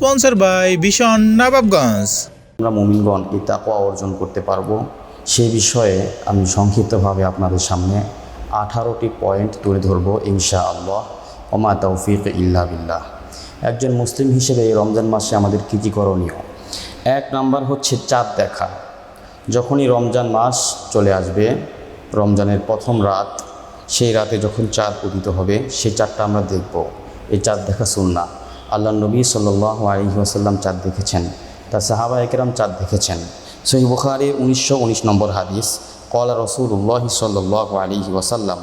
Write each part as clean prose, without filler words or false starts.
Sponsor by ভীষণ নবাবগঞ্জ। আমরা মুমিনগণ এই তাকওয়া অর্জন করতে পারবো সেই বিষয়ে আমি সংক্ষিপ্তভাবে আপনাদের সামনে 18টি পয়েন্ট তুলে ধরবো ইনশাআল্লাহ। ওমা তৌফিক ইল্লা বিল্লাহ। একজন মুসলিম হিসেবে এই রমজান মাসে আমাদের কী কী করণীয়? 1 নাম্বার হচ্ছে চাঁদ দেখা। যখনই রমজান মাস চলে আসবে, রমজানের প্রথম রাত, সেই রাতে যখন চাঁদ উদিত হবে সেই চাঁদটা আমরা দেখব। এই চাঁদ দেখা সুন্নাহ। আল্লাহ নবী সাল্লাল্লাহু আলাইহি ওয়াসাল্লাম চাঁদ দেখেছেন, তার সাহাবায়ে কেরাম চাঁদ দেখেছেন। সহিহ বুখারীর 1919 নম্বর হাদিস, ক্বালা রাসূলুল্লাহ সাল্লাল্লাহু আলাইহি ওয়াসাল্লাম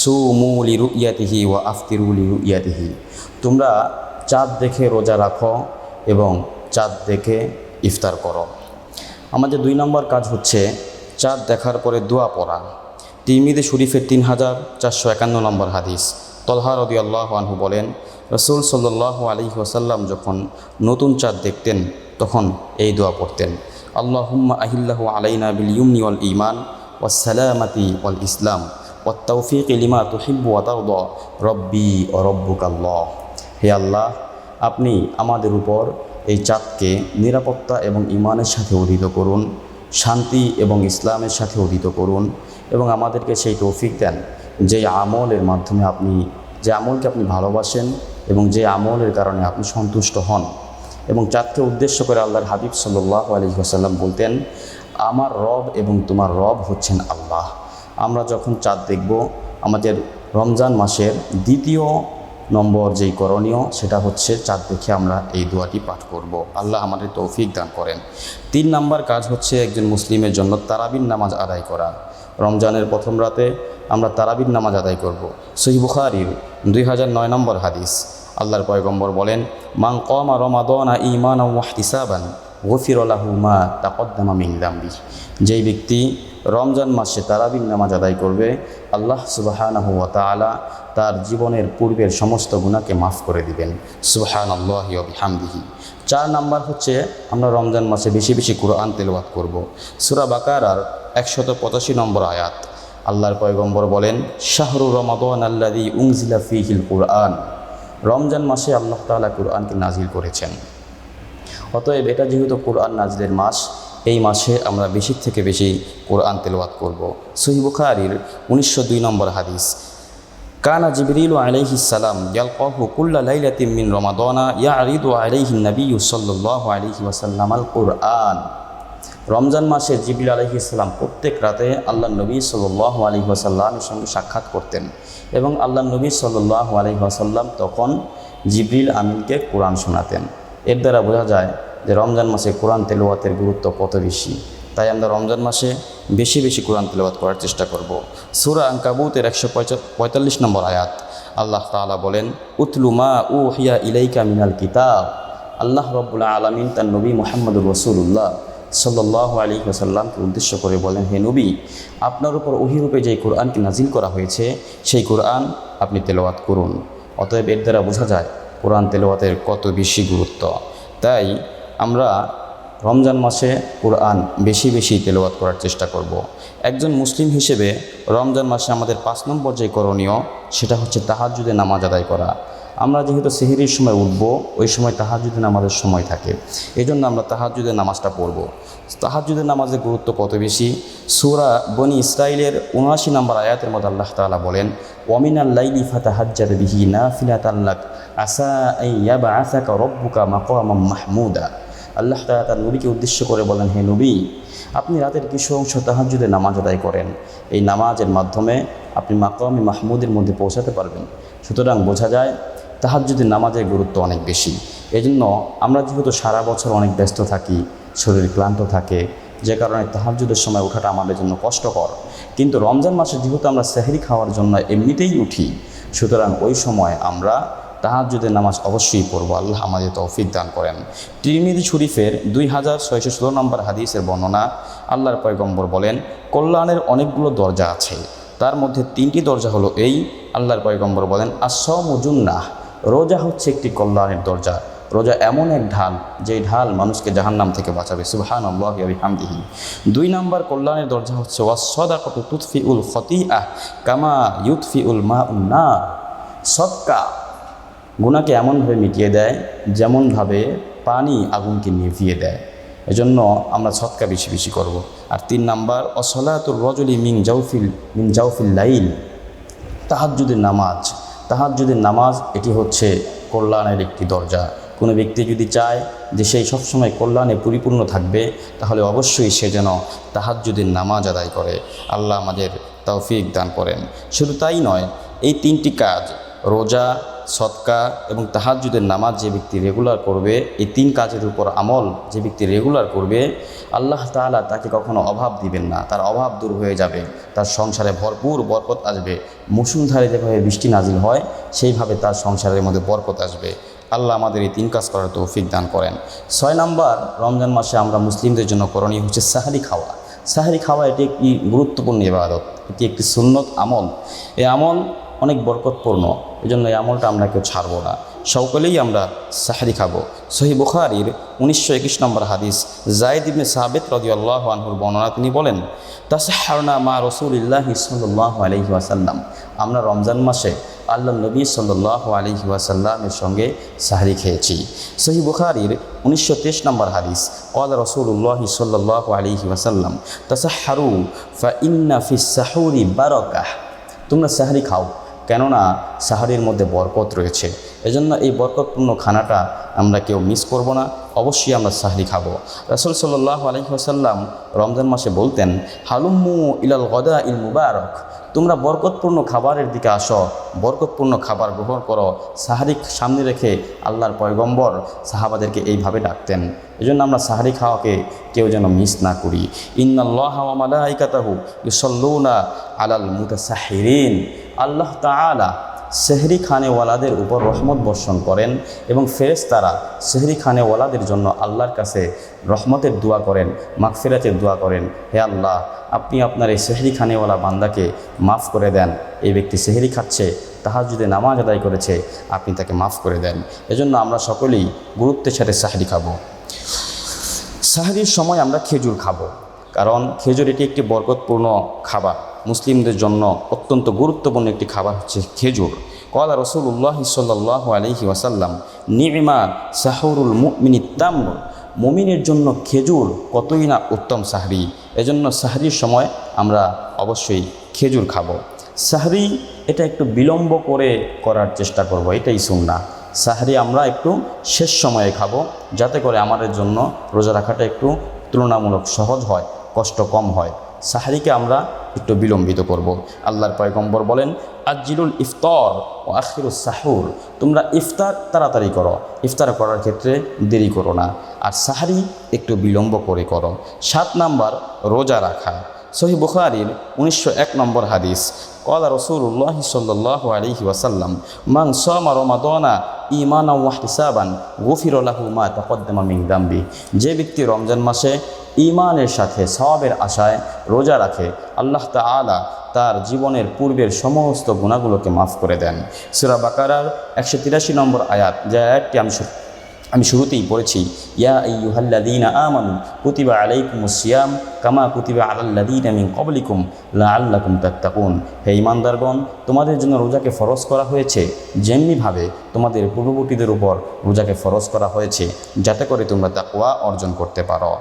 সুমু লিরুইয়াতিহি ওয়া আফতিরু লিরুইয়াতিহি। তোমরা চাঁদ দেখে রোজা রাখো এবং চাঁদ দেখে ইফতার করো। আমাদের 2 নম্বর কাজ হচ্ছে চাঁদ দেখার পরে দোয়া পড়া। তিরমিজি শরীফের 3451 নম্বর হাদিস, তলহা রাদিয়াল্লাহু আনহু বলেন, রাসূল সাল্লাল্লাহু আলাইহি ওয়াসাল্লাম যখন নতুন চাঁদ দেখতেন তখন এই দোয়া পড়তেন, আল্লাহুম্মা আহিল্লাহু আলাইনা বিল ইয়ুমনি ওয়াল ঈমান ওয়াস সালামাতি ওয়াল ইসলাম ওয়াত তাওফীক লিমা তুহিব্বু ওয়া তারদা রব্বি ওয়া রব্বুকাল্লাহ। হে আল্লাহ, আপনি আমাদের উপর এই চাঁদকে নিরাপত্তা এবং ঈমানের সাথে উদিত করুন, শান্তি এবং ইসলামের সাথে উদিত করুন এবং আমাদেরকে সেই তৌফিক দেন যে আমলের মাধ্যমে যে আমলকে আপনি ভালোবাসেন এবং যে আমলের কারণে আপনি সন্তুষ্ট হন। এবং চাঁদকে উদ্দেশ্য করে আল্লাহর হাবিব সাল্লাল্লাহু আলাইহি ওয়াসাল্লাম বলতেন, আমার রব এবং তোমার রব হচ্ছেন আল্লাহ। আমরা যখন চাঁদ দেখব, আমাদের রমজান মাসের 2য় নম্বর যেই করণীয় সেটা হচ্ছে চাঁদ দেখে আমরা এই দোয়াটি পাঠ করব। আল্লাহ আমাদের তৌফিক দান করেন। 3 নম্বর কাজ হচ্ছে একজন মুসলিমের জন্য তারাবির নামাজ আদায় করা। রমজানের প্রথম রাতে আমরা তারাবির নামাজ আদায় করব। সহিহ বুখারীর 2009 নম্বর হাদিস, আল্লাহর পয়গম্বর বলেন, মান কামা রমাদানা ঈমানান ওয়া ইহতিসাবান গুফিরা লাহু মা তাকদ্দামা মিন যামবি। যেই ব্যক্তি রমজান মাসে তারাবির নামাজ আদায় করবে, আল্লাহ সুবহানাহু ওয়া তাআলা তার জীবনের পূর্বের সমস্ত গুনাহকে মাফ করে দিবেন। সুবহানাল্লাহি ওয়া বিহামদিহি। 4 নাম্বার হচ্ছে আমরা রমজান মাসে বেশি বেশি কোরআন তেলাওয়াত করব। সূরা বাকারার 185 নম্বর আয়াত, আল্লাহর পয়গম্বর বলেন, শাহরু রমাদান আল্লাযী উনজিলা ফীহিল কুরআন। রমজান মাসে আল্লাহ তাআলা কুরআনকে নাজিল করেছেন। অতএব এটা যেহেতু কোরআন নাজিলের মাস, এই মাসে আমরা বেশি থেকে বেশি কোরআন তেলাওয়াত করব। সহিহ বুখারীর 1902 নম্বর হাদিস, কানা জিবরিল আলাইহিস সালাম ইয়ালকাহু কুল্লা লাইলাতিন মিন রমাদানা ইয়ারিদু আলাইহি নবিয়্যু সাল্লাল্লাহু আলাইহি ওয়াসাল্লাম আল কুরআন। রমজান মাসে জিবরিল আলাইহিস সালাম প্রত্যেক রাতে আল্লাহ নবী সাল্লাল্লাহু আলাইহি ওয়াসাল্লামের সঙ্গে সাক্ষাৎ করতেন এবং আল্লাহ নবী সাল্লাল্লাহু আলাইহি ওয়াসাল্লাম তখন জিবরিল আমিনকে কোরআন শোনাতেন। এর দ্বারা বোঝা যায় যে রমজান মাসে কোরআন তেলাওয়াতের গুরুত্ব কত বেশি। তাই আমরা রমজান মাসে বেশি বেশি কোরআন তেলাওয়াত করার চেষ্টা করব। সূরা আনকাবুতের 145 নম্বর আয়াত, আল্লাহ তাআলা বলেন, উতলু মা উহিয়া ইলাইকা মিনাল কিতাব। আল্লাহ রাব্বুল আলামিন তার নবী মুহাম্মদুর রাসূলুল্লাহ সাল্লাল্লাহু আলাইহি ওয়াসাল্লামকে উদ্দেশ্য করে বলেন, হে নবী, আপনার উপর ওহীরূপে যেই কোরআনকে নাজিল করা হয়েছে সেই কোরআন আপনি তেলাওয়াত করুন। অতএব এর দ্বারা বোঝা যায় কোরআন তেলাওয়াতের কত বেশি গুরুত্ব। তাই আমরা রমজান মাসে কোরআন বেশি বেশি তেলাওয়াত করার চেষ্টা করব। একজন মুসলিম হিসেবে রমজান মাসে আমাদের 5 নম্বর যে করণীয় সেটা হচ্ছে তাহাজ্জুদে নামাজ আদায় করা। আমরা যেহেতু সেহরির সময় উঠব, ওই সময় তাহাজ্জুদে নামাজের সময় থাকে, এই জন্য আমরা তাহাজ্জুদের নামাজটা পড়ব। তাহাজ্জুদের নামাজের গুরুত্ব কত বেশি, সূরা বনি ইসরাঈলের 79 নম্বর আয়াতের মধ্যে আল্লাহ তাআলা বলেন, ওয়ামিনাল লাইলি ফাতাহাজ্জাদ বিহি নাফিলাতান লাক আসা আন ইয়াবআসাকা রাব্বুকা মাকামাম মাহমুদা। আল্লাহ তাআলা তার নবীকে উদ্দেশ্য করে বলেন, হে নবী, আপনি রাতের কিছু অংশ তাহাজ্জুদে নামাজ আদায় করেন। এই নামাজের মাধ্যমে আপনি মাকামে মাহমুদের মধ্যে পৌঁছাতে পারবেন। সুতরাং বোঝা যায় তাহাজ্জুদের নামাজের গুরুত্ব অনেক বেশি। এজন্য আমরা যেহেতু সারা বছর অনেক ব্যস্ত থাকি, শরীর ক্লান্ত থাকে, যে কারণে তাহাজ্জুদের সময় ওঠাটা আমাদের জন্য কষ্টকর। কিন্তু রমজান মাসে যেহেতু আমরা সেহরি খাওয়ার জন্য এমনিতেই উঠি, সুতরাং ওই সময় আমরা তাহাজ্জুদের নামাজ অবশ্যই পড়ব। আল্লাহ আমাদের তৌফিক দান করেন। তিরমিজি শরীফের 2616 নম্বর হাদিসের বর্ণনা, আল্লাহর পয়গম্বর বলেন, কল্যাণের অনেকগুলো দরজা আছে, তার মধ্যে 3টি দরজা হলো এই। আল্লাহর পয়গম্বর বলেন, আস-সাওমু জুন্নাহ। রোজা হচ্ছে একটি কল্যাণের দরজা। রোজা এমন এক ঢাল, যেই ঢাল মানুষকে জাহান্নাম থেকে বাঁচাবে। সুবহানাল্লাহি ওয়া বিহামদিহি। 2 নম্বর কল্যাণের দরজা হচ্ছে ওয়াস-সাদাকাতু তুতফিউল খতিআহ কামা ইউতফিউল মাউন নার। সদকা গুনাহকে এমনভাবে মিটিয়ে দেয় যেমনভাবে পানি আগুনকে নিভিয়ে দেয়। এজন্য আমরা সৎকা বেশি বেশি করব। আর 3 নাম্বার অসলাতুর রজলি মিন জাউফিল লাইল, তাহাজ্জুদের নামাজ। তাহাজ্জুদের নামাজ এটি হচ্ছে কল্যাণের একটি দরজা। কোনো ব্যক্তি যদি চায় যে সেই সবসময় কল্যাণে পরিপূর্ণ থাকবে, তাহলে অবশ্যই সে যেন তাহাজ্জুদের নামাজ আদায় করে। আল্লাহ আমাদের তৌফিক দান করেন। শুধু তাই নয়, এই 3টি কাজ রোজা, সদকা এবং তাহাজ্জুদের নামাজ যে ব্যক্তি রেগুলার করবে, এই 3 কাজের উপর আমল যে ব্যক্তি রেগুলার করবে, আল্লাহ তাআলা তাকে কখনো অভাব দিবেন না। তার অভাব দূর হয়ে যাবে, তার সংসারে ভরপুর বরকত আসবে। মুষলধারে যেভাবে বৃষ্টি নাজিল হয়, সেইভাবে তার সংসারের মধ্যে বরকত আসবে। আল্লাহ আমাদের এই 3 কাজ করার তৌফিক দান করেন। 6 নাম্বার, রমজান মাসে আমরা মুসলিমদের জন্য করণীয় হচ্ছে সাহরি খাওয়া। সাহরি খাওয়া এটি একটি গুরুত্বপূর্ণ ইবাদত, এটি একটি সুন্নত আমল। এই আমল অনেক বরকতপূর্ণ, এই জন্য এই আমলটা আমরা কেউ ছাড়বো না। সকলেই আমরা সাহরি খাবো। সহিহ বুখারীর 1921 নম্বর হাদিস, যায়েদ ইবনে সাবিত রাদিয়াল্লাহু আনহুর বর্ণনা, তিনি বলেন, তাসাহহারনা মা রাসূলিল্লাহি সাল্লাল্লাহু আলাইহি ওয়াসাল্লাম, আমরা রমজান মাসে আল্লাহ নবী সাল্লাল্লাহু আলাইহি ওয়াসাল্লামের সঙ্গে সাহরি খেয়েছি। সহিহ বুখারীর 1923 নম্বর হাদিস, ক্বালা রাসূলুল্লাহি সাল্লাল্লাহু আলাইহি ওয়াসাল্লাম, তাসাহহারু ফা ইন্না ফিস সাহুরি বারাকাহ, তোমরা সাহরি খাও, কেননা সাহরির মধ্যে বরকত রয়েছে। এজন্য এই বরকতপূর্ণ খানাটা আমরা কেউ মিস করব না, অবশ্যই আমরা সাহরি খাবো। রাসূল সাল্লাল্লাহু আলাইহি ওয়াসাল্লাম রমজান মাসে বলতেন, হালুম্মু ইলাল গদা ইল মুবারক, তোমরা বরকতপূর্ণ খাবারের দিকে আসো, বরকতপূর্ণ খাবার গ্রহণ করো। সাহরি সামনে রেখে আল্লাহর পয়গম্বর সাহাবাদেরকে এইভাবে ডাকতেন। এজন্য আমরা সাহরি খাওয়াকে কেউ যেন মিস না করি। ইন্নাল্লাহা ওয়া মালাইকাতাহু ইউসাল্লুনা আলাল মুতাসাহহিরিন, আল্লাহ তাআলা সেহরি খানেওয়ালাদের উপর রহমত বর্ষণ করেন এবং ফেরেশতারা সেহরি খানেওয়ালাদের জন্য আল্লাহর কাছে রহমতের দোয়া করেন, মাগফিরাতের দোয়া করেন। হে আল্লাহ, আপনি আপনার এই সেহরি খানেওয়ালা বান্দাকে মাফ করে দেন। এই ব্যক্তি সেহরি খাচ্ছে, তাহাজ্জুদে নামাজ আদায় করেছে, আপনি তাকে মাফ করে দেন। এজন্য আমরা সকলেই গুরুত্বের সাথে সাহরি খাবো। সাহরির সময় আমরা খেজুর খাবো, কারণ খেজুর এটি একটি বরকতপূর্ণ খাবার। মুসলিমদের জন্য অত্যন্ত গুরুত্বপূর্ণ একটি খাবার হচ্ছে খেজুর। ক্বালা রাসূলুল্লাহি সাল্লাল্লাহু আলাইহি ওয়াসাল্লাম, নি'মা সাহুরুল মুমিনিত তামর, মুমিনের জন্য খেজুর কতই না উত্তম সাহরি। এজন্য সাহরির সময় আমরা অবশ্যই খেজুর খাবো। সাহরি এটা একটু বিলম্ব করে করার চেষ্টা করব, এটাই সুন্নাহ। সাহরি আমরা একটু শেষ সময়ে খাবো, যাতে করে আমাদের জন্য রোজা রাখাটা একটু তুলনামূলক সহজ হয়, কষ্ট কম হয়। সাহরিকে আমরা একটু বিলম্বিত করব। আল্লাহর পয়গম্বর বলেন, আজিলুল ইফতার ও আখিরুস সাহুর, তোমরা ইফতার তাড়াতাড়ি করো, ইফতার করার ক্ষেত্রে দেরি করো না, আর সাহরি একটু বিলম্ব করে করো। 7 নাম্বার, রোজা রাখা। সহিহ বুখারীর 1901 নম্বর হাদিস, ক্বালা রাসূলুল্লাহি সাল্লাল্লাহু আলাইহি ওয়াসাল্লাম, মান সামা রমাদানা ঈমানান ওয়া ইহতিসাবান গুফিরা লাহু মা তাকদ্দামা মিন যামবি, যে ব্যক্তি রমজান মাসে ঈমানের সাথে সওয়াবের আশায় রোজা রাখে, আল্লাহ তাআলা তার জীবনের পূর্বের সমস্ত গুনাহগুলোকে মাফ করে দেন। সূরা বাকারার 183 নম্বর আয়াত, যে আয়াতটি আমি শুরুতেই পড়েছি, ইয়া আইয়ুহাল্লাযীনা আমানু কুতিবা আলাইকুমুস সিয়াম কামা কুতিবা আলাল্লাযীনা মিন ক্বাবলিকুম লাআল্লাকুম তাত্তাকুন, হে ঈমানদারগণ, তোমাদের জন্য রোজাকে ফরজ করা হয়েছে যেমনিভাবে তোমাদের পূর্ববর্তীদের উপর রোজাকে ফরজ করা হয়েছে, যাতে করে তোমরা তাকওয়া অর্জন করতে পারো।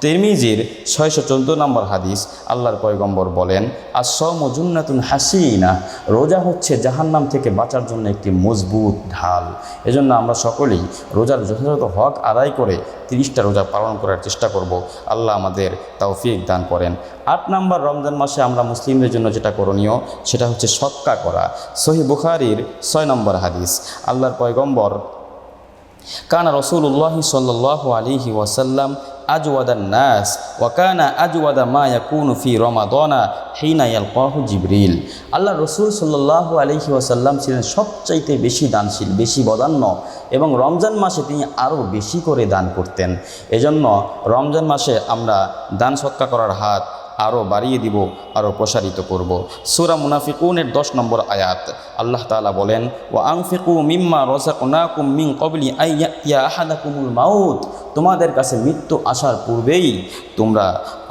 তিরমিজির 614 নম্বর হাদিস, আল্লাহর পয়গম্বর বলেন, আস-সাওমু জুন্নাতুন হাসিনা, রোজা হচ্ছে জাহান্নাম থেকে বাঁচার জন্য একটি মজবুত ঢাল। এজন্য আমরা সকলেই রোজার যথাযথ হক আদায় করে 30টা রোজা পালন করার চেষ্টা করব। আল্লাহ আমাদের তৌফিক দান করেন। 8 নাম্বার, রমজান মাসে আমরা মুসলিমদের জন্য যেটা করণীয় সেটা হচ্ছে সদকা করা। সহিহ বুখারীর 6 নম্বর হাদিস, আল্লাহর পয়গম্বর, কানা রাসূলুল্লাহি সাল্লাল্লাহু আলাইহি ওয়াসাল্লাম আজওয়াদান নাস ওয়া কানা আজওয়াদা মা ইয়াকুনু ফি রমাদানা হিনা ইয়ালকাহু জিবরিল, আল্লাহ রসুল সাল্লাল্লাহু আলাইহি ওয়াসাল্লাম ছিলেন সবচাইতে বেশি দানশীল, বেশি বদান্য, এবং রমজান মাসে তিনি আরও বেশি করে দান করতেন। এজন্য রমজান মাসে আমরা দান সদকা করার হাত আরও বাড়িয়ে দিব, আরও প্রসারিত করব। সূরা মুনাফিকুনের 10 নম্বর আয়াত, আল্লাহ তাআলা বলেন, ওয়া আনফিকু মিম্মা রাযাকনাকুম মিন ক্বাবলি আন ইয়াতিয়া আহাদাকুমুল মাউত, তোমাদের কাছে মৃত্যু আসার পূর্বেই তোমরা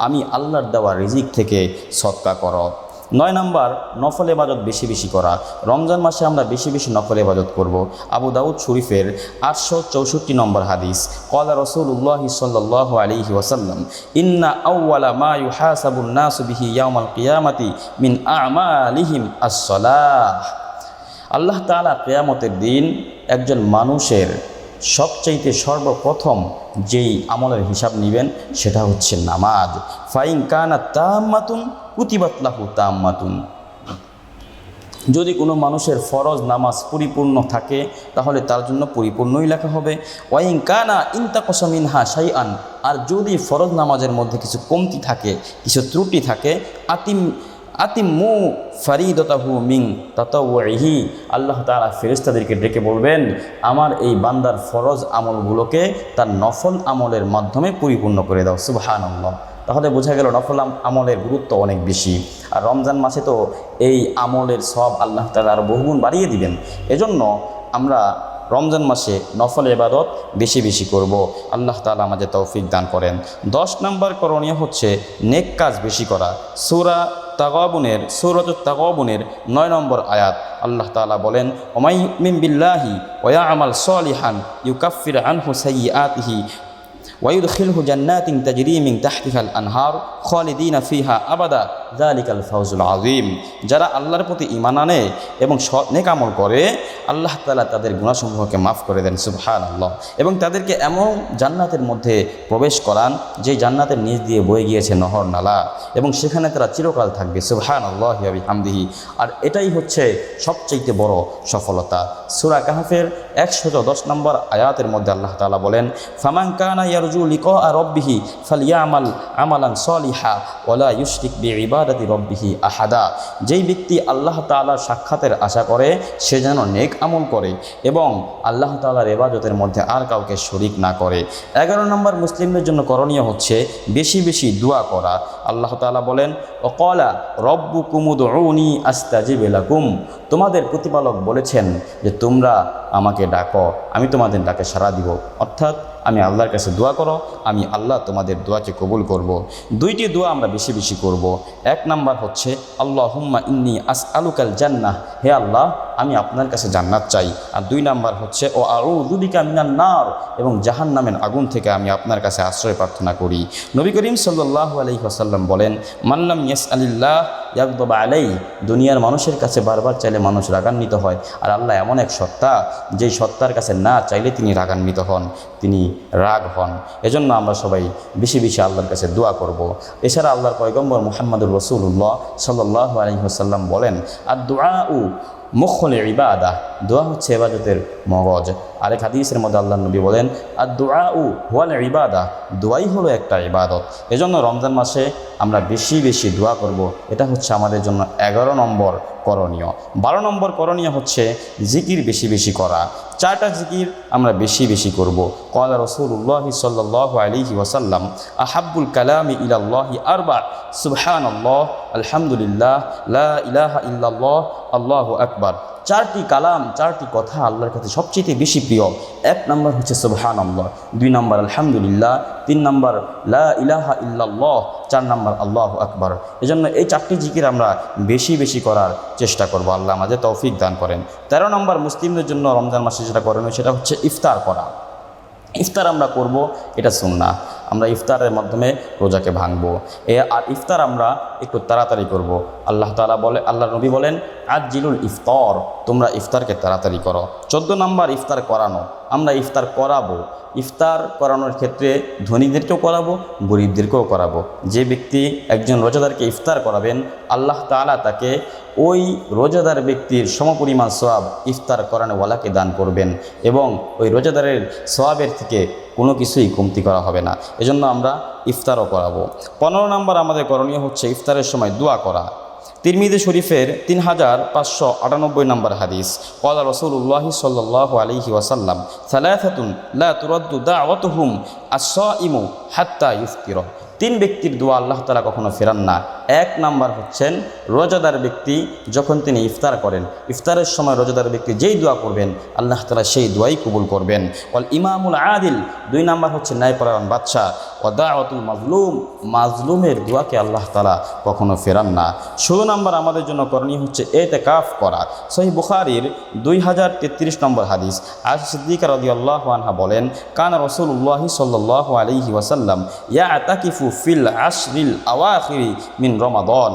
আমি আল্লাহর দেওয়া রিজিক থেকে সদকা করো। 9 নাম্বার নফল ইবাদত বেশি বেশি করা। রমজান মাসে আমরা বেশি বেশি নফল ইবাদত করব। আবু দাউদ শরীফের 864 নম্বর হাদিস, ক্বালা রাসূলুল্লাহ সাল্লাল্লাহু আলাইহি ওয়াসাল্লাম, ইন্না আউওয়ালা মা ইউহাসাবুন নাসু বিহি ইয়াউমাল কিয়ামাতি মিন আমালিহিম আস-সালাহ। আল্লাহ তাআলা কিয়ামতের দিন একজন মানুষের সবচাইতে সর্বপ্রথম যেই আমলের হিসাব নেবেন সেটা হচ্ছে নামাজ। ফাইন কানা তাম্মাতুন কুতিবাত লাহু তাম্মাতুন। যদি কোনো মানুষের ফরজ নামাজ পরিপূর্ণ থাকে তাহলে তার জন্য পরিপূর্ণই লেখা হবে। ওয়াইন কানা ইনতাকাসা মিনহা শাইআন, আর যদি ফরজ নামাজের মধ্যে কিছু কমতি থাকে, কিছু ত্রুটি থাকে, আতিম্মু ফারিদাতাহু মিন তাতাওয়ুহি, আল্লাহ তাআলা ফেরেশতাদেরকে ডেকে বলবেন আমার এই বান্দার ফরজ আমলগুলোকে তার নফল আমলের মাধ্যমে পরিপূর্ণ করে দাও। সুবহানাল্লাহ। তাহলে বোঝা গেল নফল আমলের গুরুত্ব অনেক বেশি। আর রমজান মাসে তো এই আমলের সব আল্লাহ তাআলা আরও বহুগুণ বাড়িয়ে দিবেন। এজন্য আমরা রমজান মাসে নফল ইবাদত বেশি বেশি করব। আল্লাহ তাআলা আমাদের তৌফিক দান করেন। 10 নম্বর করণীয় হচ্ছে নেক কাজ বেশি করা। সূরাতুত তাগাবুনের 9 নম্বর আয়াত আল্লাহ তাআলা বলেন, ওমাই ইউমিন বিল্লাহি ওয়া ইয়ামাল সলিহান ইউকাফির আনহু সাইয়্যাতিহি ওয়ায়ুদখিলহু জান্নাতিন তাজরি মিন তাহতিহাল আনহার খালিদিনা ফিহা আবাদা যালিকাল ফাওজুল আযীম। যারা আল্লাহর প্রতি ঈমান আনে এবং নেক আমল করে আল্লাহ তাআলা তাদের গুনাহসমূহকে মাফ করে দেন। সুবহানাল্লাহ। এবং তাদেরকে এমন জান্নাতের মধ্যে প্রবেশ করান যে জান্নাতের নিচ দিয়ে বয়ে গিয়েছে নহর নালা, এবং সেখানে তারা চিরকাল থাকবে। সুবহানাল্লাহি ওয়া বিহামদিহি। আর এটাই হচ্ছে সবচেয়ে বড় সফলতা। সূরা কাহফের 110 নম্বর আয়াতের মধ্যে আল্লাহ তাআলা বলেন, ফামান কানা ইয়ারজু লিকা রাব্বিহি ফালইয়ামাল আমালান সলিহা ওয়ালা ইউশরিক বিইবাদাতি রাব্বিহি আহাদা। যেই ব্যক্তি আল্লাহ তাআলার সাক্ষাতের আশা করে সে যেন নেক আমল করে এবং আল্লাহ তাআলার ইবাদতের মধ্যে আর কাউকে শরীক না করে। 11 নম্বর মুসলিমদের জন্য করণীয় হচ্ছে বেশি বেশি দোয়া করা। আল্লাহ তাআলা বলেন, ওয়াকালা রাব্বুকুম উদউনি আস্তাজিব লাকুম। তোমাদের প্রতিপালক বলেছেন যে তোমরা আমাকে ডাকো, আমি তোমাদের ডাকে সাড়া দিব। অর্থাৎ আমি আল্লাহর কাছে দোয়া করো, আমি আল্লাহ তোমাদের দোয়াকে কবুল করব। 2টি দোয়া আমরা বেশি বেশি করব। 1 নাম্বার হচ্ছে আল্লাহুম্মা ইন্নী আসআলুকাল জান্নাহ, হে আল্লাহ আমি আপনার কাছে জান্নাত চাই। আর 2 নাম্বার হচ্ছে ও আউযু বিকা মিনান নার, এবং জাহান্নামের আগুন থেকে আমি আপনার কাছে আশ্রয় প্রার্থনা করি। নবী করিম সাল্লাল্লাহু আলাইহি ওয়াসাল্লাম বলেন, মাল্লাম ইয়াসআলিল্লাহ ইয়াগদাব আলাইহি। দুনিয়ার মানুষের কাছে বারবার চাইলে মানুষ রাগান্বিত হয়, আর আল্লাহ এমন এক সত্তা যেই সত্তার কাছে না চাইলে তিনি রাগান্বিত হন, তিনি রাগ হন। এজন্য আমরা সবাই বেশি বেশি আল্লাহর কাছে দোয়া করব। এছাড়া আল্লাহর পয়গম্বর মুহাম্মদুর রাসূলুল্লাহ সাল্লাল্লাহু আলাইহি ওয়াসাল্লাম বলেন, আদ-দুআউ মুখুল ইবাদাহ, দোয়া হচ্ছে ইবাদতের মগজ। আরেক হাদিসের মধ্যে আল্লাহর নবী বলেন, আদ-দুআউ হুয়াল ইবাদাহ, দোয়াই হলো একটা ইবাদত। এজন্য রমজান মাসে আমরা বেশি বেশি দোয়া করব। এটা হচ্ছে আমাদের জন্য 11 নম্বর করণীয়। 12 নম্বর করণীয় হচ্ছে জিকির বেশি বেশি করা। 4টা জিকির আমরা বেশি বেশি করব। ক্বালা রাসূলুল্লাহ সাল্লাল্লাহু আলাইহি ওয়াসাল্লাম, আহাব্বুল কালামি ইলাল্লাহি আরবা, সুবহানাল্লাহ, আলহামদুলিল্লাহ, লা ইলাহা ইল্লাল্লাহ, আল্লাহু আকবার। 4টি কালাম, 4টি কথা আল্লাহর কাছে সবচেয়ে বেশি প্রিয়। 1 নম্বর হচ্ছে সুবহানাল্লাহ, 2 নম্বর আলহামদুলিল্লাহ, 3 নম্বর লা ইলাহা ইল্লাল্লাহ, 4 নম্বর আল্লাহু আকবার। এজন্য এই 4টি জিকির আমরা বেশি বেশি করার চেষ্টা করব। আল্লাহ আমাদের তৌফিক দান করেন। 13 নম্বর মুসলিমদের জন্য রমজান মাসে যেটা করণীয় সেটা হচ্ছে ইফতার করা। ইফতার আমরা করব, এটা সুন্নাহ। আমরা ইফতারের মাধ্যমে রোজাকে ভাঙবো। আর ইফতার আমরা একটু তাড়াতাড়ি করব। আল্লাহ তাআলা বলে, আল্লাহর নবী বলেন, আজ্জিলুল ইফতার, তোমরা ইফতারকে তাড়াতাড়ি করো। 14 নম্বর ইফতার করানো। আমরা ইফতার করাবো। ইফতার করানোর ক্ষেত্রে ধনীদেরকেও করাবো, গরিবদেরকেও করাবো। যে ব্যক্তি একজন রোজাদারকে ইফতার করাবেন আল্লাহ তাআলা তাকে ওই রোজাদার ব্যক্তির সমপরিমাণ সওয়াব ইফতার করানোওয়ালাকে দান করবেন, এবং ওই রোজাদারের সওয়াবের থেকে কোনো কিছুই কমতি করা হবে না। এজন্য আমরা ইফতারও করাবো। 15 নম্বর আমাদের করণীয় হচ্ছে ইফতারের সময় দোয়া করা। তিরমিজি শরীফের 3598 নম্বর হাদিস, ক্বালা রাসূলুল্লাহ সাল্লাল্লাহু আলাইহি ওয়াসাল্লাম, সালাসাতুন লা তুরাদ্দু দাওয়াতুহুম আস-সাইমু হাত্তা ইফতিরা। 3 ব্যক্তির দোয়া আল্লাহ তাআলা কখনো ফেরান না। 1 নাম্বার হচ্ছেন রোজাদার ব্যক্তি, যখন তিনি ইফতার করেন, ইফতারের সময় রোজাদার ব্যক্তি যেই দোয়া করবেন আল্লাহ তাআলা সেই দোয়াই কবুল করবেন। ওয়াল ইমামুল আদিল, 2 নাম্বার হচ্ছে ন্যায়পরায়ণ বাদশা। ওয়া দাওয়াতুল মাজলুম, মাজলুমের দোয়াকে আল্লাহ তাআলা কখনো ফেরান না। 16 নম্বর আমাদের জন্য করণীয় হচ্ছে এতেকাফ করা। সহিহ বুখারীর 2033 নম্বর হাদিস, আয়েশা সিদ্দিকা রাদিয়াল্লাহু আনহা বলেন, কানা রাসূলুল্লাহ সাল্লাল্লাহু আলাইহি ওয়াসাল্লাম ইয়াতাকিফু ফিল আশরিল আওয়াখিরি মিন রমাদান।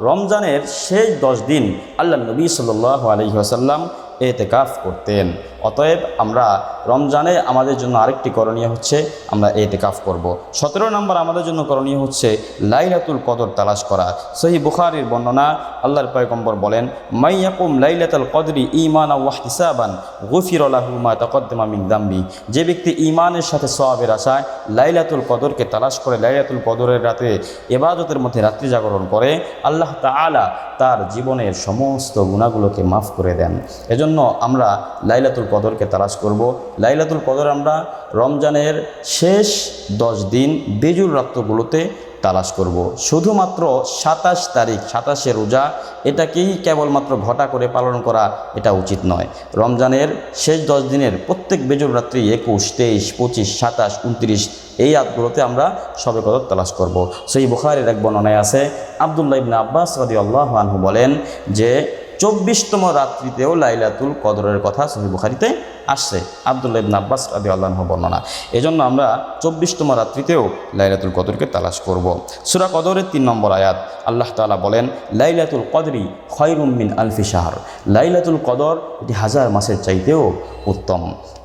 রমজানের শেষ 10 দিন আল্লাহ নবী সাল্লাল্লাহু আলাইহি ওয়াসাল্লাম এতেকাফ করতেন। অতএব আমরা রমজানে আমাদের জন্য আরেকটি করণীয় হচ্ছে আমরা এতেকাফ করব। 17 নম্বর আমাদের জন্য করণীয় হচ্ছে লাইলাতুল কদর তালাশ করা। সহিহ বুখারীর বর্ণনা, আল্লাহর পয়গম্বর বলেন, মাইয়াকুম লাইলাতুল কদরি ঈমানান ওয়া ইহতিসাবান গুফিরা লাহু মা তাকদ্দামা মিন যামবি। যে ব্যক্তি ঈমানের সাথে সওয়াবের আশায় লাইলাতুল কদরকে তালাশ করে লাইলাতুল কদরের রাতে ইবাদতের মধ্যে রাত্রি জাগরণ করে, আল্লাহ তাআলা তার জীবনের সমস্ত গুনাহগুলোকে মাফ করে দেন। এজন্য আমরা লাইলাতুল কদরকে তালাশ করব। লাইলাতুল কদর আমরা রমজানের শেষ 10 দিন বেজুর রাতগুলোতে তালাশ করব। শুধুমাত্র 27 তারিখ 27শে রোজা এটাকেই কেবলমাত্র ঘটা করে পালন করা এটা উচিত নয়। রমজানের শেষ 10 দিনের প্রত্যেক বেজুর রাত্রি 21, 23, 25, 27, 29 এই রাতগুলোতে আমরা শবে কদর তালাশ করব। সহিহ বুখারীর এক বর্ণনায় আছে, আব্দুল্লাহ ইবনে আব্বাস রাদিয়াল্লাহু আনহু বলেন যে 24তম রাত্রিতেও লাইলাতুল কদরের কথা সহিহ বুখারীতে আসছে। আব্দুল্লাহ ইবনে আব্বাস রাদিয়াল্লাহু আনহু বর্ণনা। এজন্য আমরা 24তম রাত্রিতেও লাইলাতুল কদরকে তালাশ করব। সূরা কদরের 3 নম্বর আয়াত, আল্লাহ তাআলা বলেন, লাইলাতুল কদরি খায়রুম মিন আলফি শাহর। লাইলাতুল কদর এটি 1000 মাসের চাইতেও উত্তম।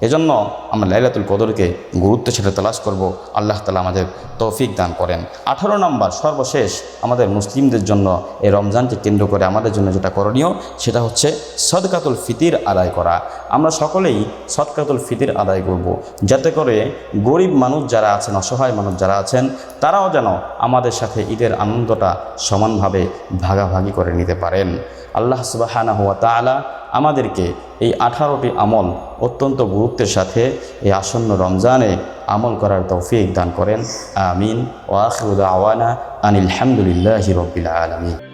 এজন্য আমরা লাইলাতুল কদরকে গুরুত্বের সাথে তালাশ করব। আল্লাহ তাআলা আমাদের তৌফিক দান করেন। 18 নম্বর সর্বশেষ আমাদের মুসলিমদের জন্য এই রমজানকে কেন্দ্র করে আমাদের জন্য যেটা করণীয় সেটা হচ্ছে সদকাতুল ফিতির আদায় করা। আমরা সকলেই সদকাতুল ফিতির আদায় করব, যাতে করে গরিব মানুষ যারা আছেন, অসহায় মানুষ যারা আছেন, তারাও যেন আমাদের সাথে ঈদের আনন্দটা সমানভাবে ভাগাভাগি করে নিতে পারেন। আল্লাহ সুবহানাহু ওয়া তাআলা আমাদেরকে এই 18টি আমল অত্যন্ত গুরুত্বের সাথে এই আসন্ন রমজানে আমল করার তৌফিক দান করেন। আমিন। ওয়া আখিরু দাওয়ানা আনিল হামদুলিল্লাহি রাব্বিল আলামিন।